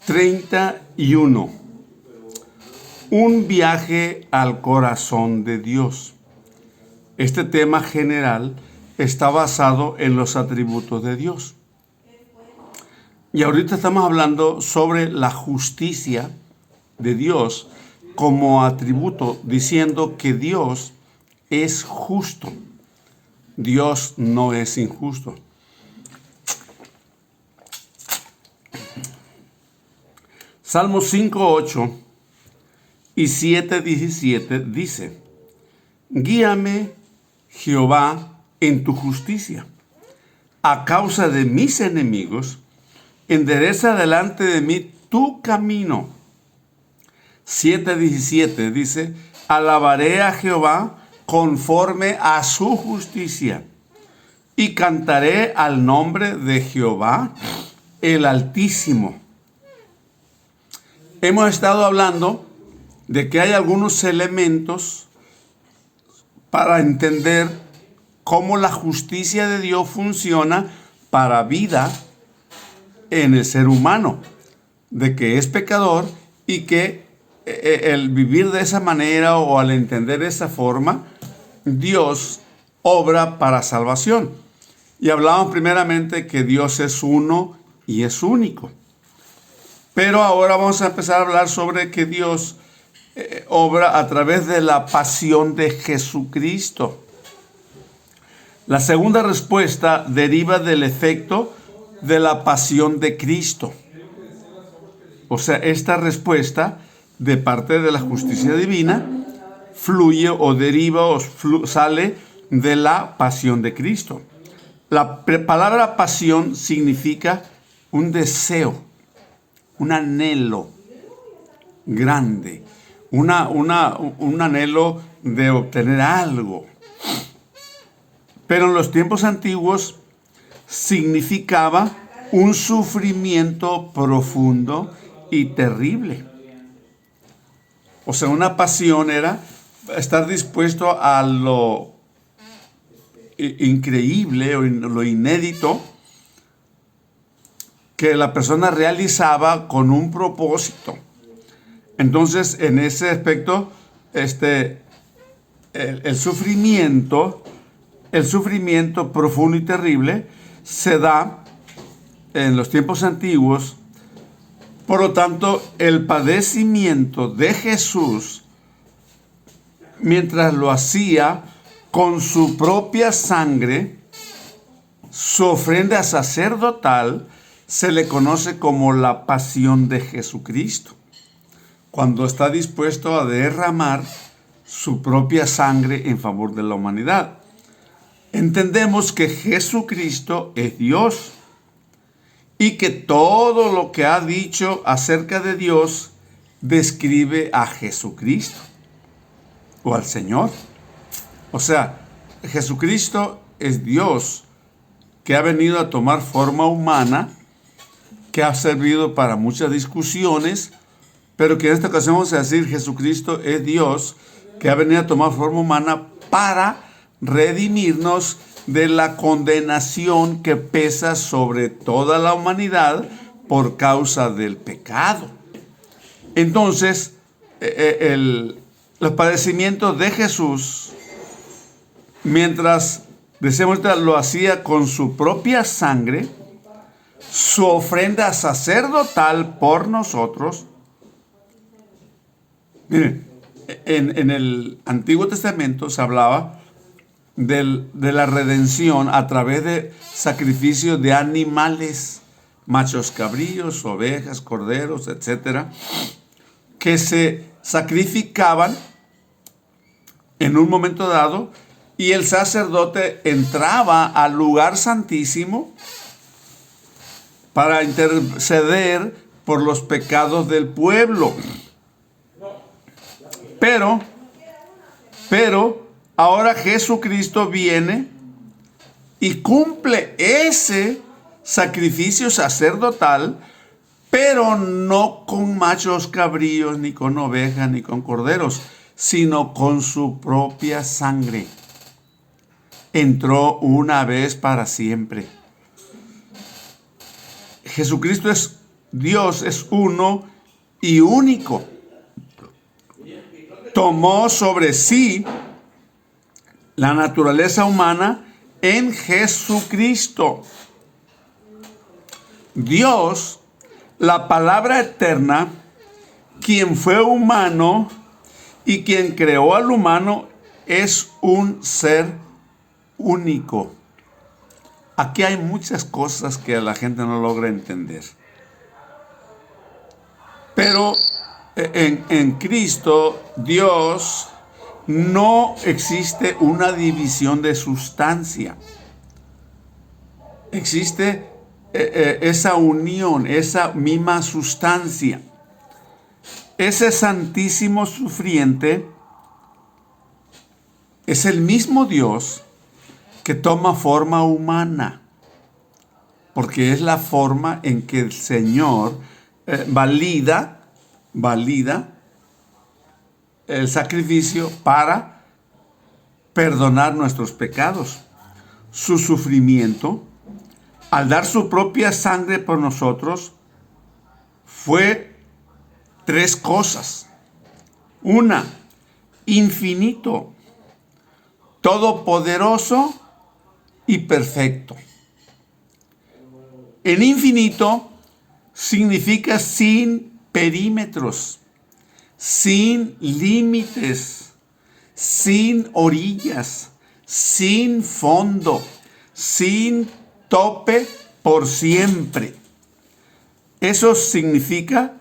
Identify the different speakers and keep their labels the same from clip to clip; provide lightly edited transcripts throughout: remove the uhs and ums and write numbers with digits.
Speaker 1: 31. Un viaje al corazón de Dios. Este tema general está basado en los atributos de Dios. Y ahorita estamos hablando sobre la justicia de Dios como atributo, diciendo que Dios es justo. Dios no es injusto. Salmos 5:8 y 7:17 dice: Guíame, Jehová, en tu justicia. A causa de mis enemigos, endereza delante de mí tu camino. 7:17 dice: Alabaré a Jehová conforme a su justicia, y cantaré al nombre de Jehová, el Altísimo. Hemos estado hablando de que hay algunos elementos para entender cómo la justicia de Dios funciona para vida en el ser humano, de que es pecador y que el vivir de esa manera o al entender de esa forma, Dios obra para salvación. Y hablamos primeramente que Dios es uno y es único. Pero ahora vamos a empezar a hablar sobre que Dios obra a través de la pasión de Jesucristo. La segunda respuesta deriva del efecto de la pasión de Cristo. O sea, esta respuesta de parte de la justicia divina fluye o deriva o sale de la pasión de Cristo. La palabra pasión significa un deseo, un anhelo grande, un anhelo de obtener algo. Pero en los tiempos antiguos significaba un sufrimiento profundo y terrible. O sea, una pasión era estar dispuesto a lo increíble o lo inédito que la persona realizaba con un propósito. Entonces, en ese aspecto, el sufrimiento profundo y terrible se da en los tiempos antiguos. Por lo tanto, el padecimiento de Jesús, mientras lo hacía con su propia sangre, su ofrenda sacerdotal, se le conoce como la pasión de Jesucristo, cuando está dispuesto a derramar su propia sangre en favor de la humanidad. Entendemos que Jesucristo es Dios y que todo lo que ha dicho acerca de Dios describe a Jesucristo o al Señor. O sea, Jesucristo es Dios que ha venido a tomar forma humana, que ha servido para muchas discusiones, pero que en esta ocasión vamos a decir Jesucristo es Dios que ha venido a tomar forma humana para redimirnos de la condenación que pesa sobre toda la humanidad por causa del pecado. Entonces, los padecimientos de Jesús, mientras decimos lo hacía con su propia sangre, su ofrenda sacerdotal por nosotros. Miren, en el Antiguo Testamento se hablaba de la redención a través de sacrificios de animales, machos cabríos, ovejas, corderos, etcétera, que se sacrificaban en un momento dado y el sacerdote entraba al lugar santísimo para interceder por los pecados del pueblo. Pero ahora Jesucristo viene y cumple ese sacrificio sacerdotal, pero no con machos cabríos, ni con ovejas, ni con corderos, sino con su propia sangre. Entró una vez para siempre. Jesucristo es Dios es uno y único. Tomó sobre sí la naturaleza humana en Jesucristo. Dios, la palabra eterna, quien fue humano y quien creó al humano, es un ser único. Aquí hay muchas cosas que la gente no logra entender. Pero en Cristo, Dios, no existe una división de sustancia. Existe esa unión, esa misma sustancia. Ese santísimo sufriente es el mismo Dios que toma forma humana, porque es la forma en que el Señor valida el sacrificio para perdonar nuestros pecados. Su sufrimiento, al dar su propia sangre por nosotros, fue tres cosas. Una, infinito, todopoderoso y perfecto. En infinito significa sin perímetros, sin límites, sin orillas, sin fondo, sin tope por siempre. Eso significa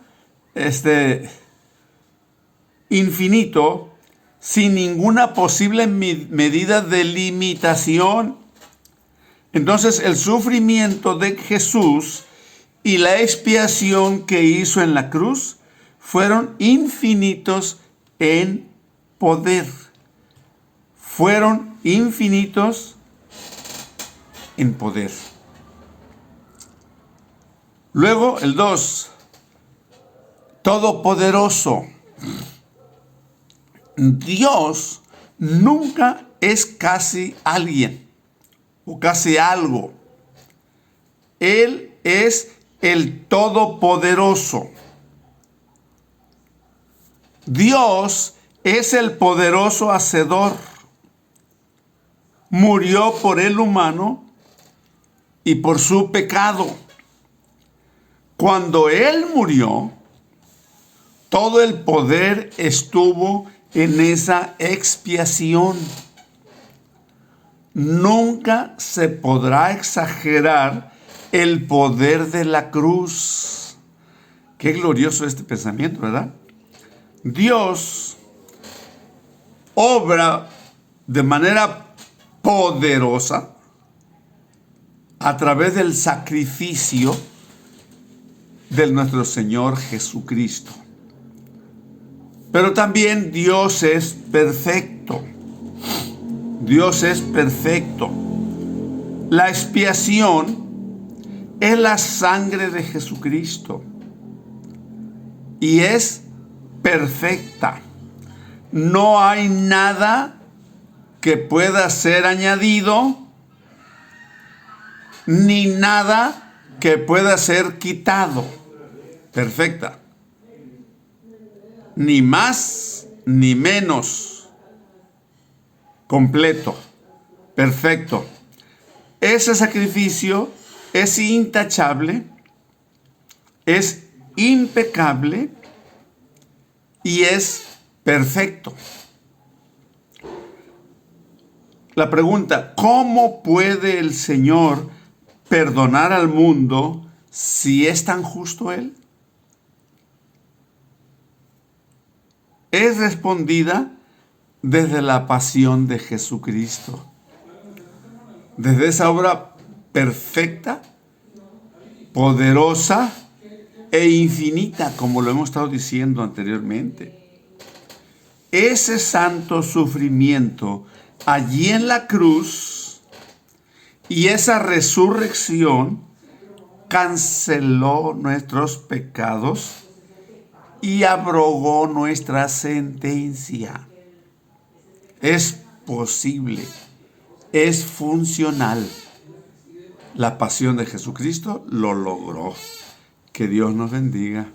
Speaker 1: infinito, sin ninguna posible medida de limitación. Entonces, el sufrimiento de Jesús y la expiación que hizo en la cruz fueron infinitos en poder. Fueron infinitos en poder. Luego, el 2, todopoderoso. Dios nunca es casi alguien o casi algo. Él es el todopoderoso. Dios es el poderoso hacedor. Murió por el humano y por su pecado. Cuando Él murió, todo el poder estuvo en esa expiación. Nunca se podrá exagerar el poder de la cruz. Qué glorioso este pensamiento, ¿verdad? Dios obra de manera poderosa a través del sacrificio de nuestro Señor Jesucristo. Pero también Dios es perfecto. Dios es perfecto. La expiación es la sangre de Jesucristo y es perfecta. No hay nada que pueda ser añadido ni nada que pueda ser quitado. Perfecta. Ni más ni menos. Completo. Perfecto. Ese sacrificio es intachable, es impecable y es perfecto. La pregunta, ¿cómo puede el Señor perdonar al mundo si es tan justo Él? Es respondida desde la pasión de Jesucristo. Desde esa obra perfecta, poderosa e infinita, como lo hemos estado diciendo anteriormente. Ese santo sufrimiento allí en la cruz y esa resurrección canceló nuestros pecados y abrogó nuestra sentencia. Es posible, es funcional. La pasión de Jesucristo lo logró. Que Dios nos bendiga.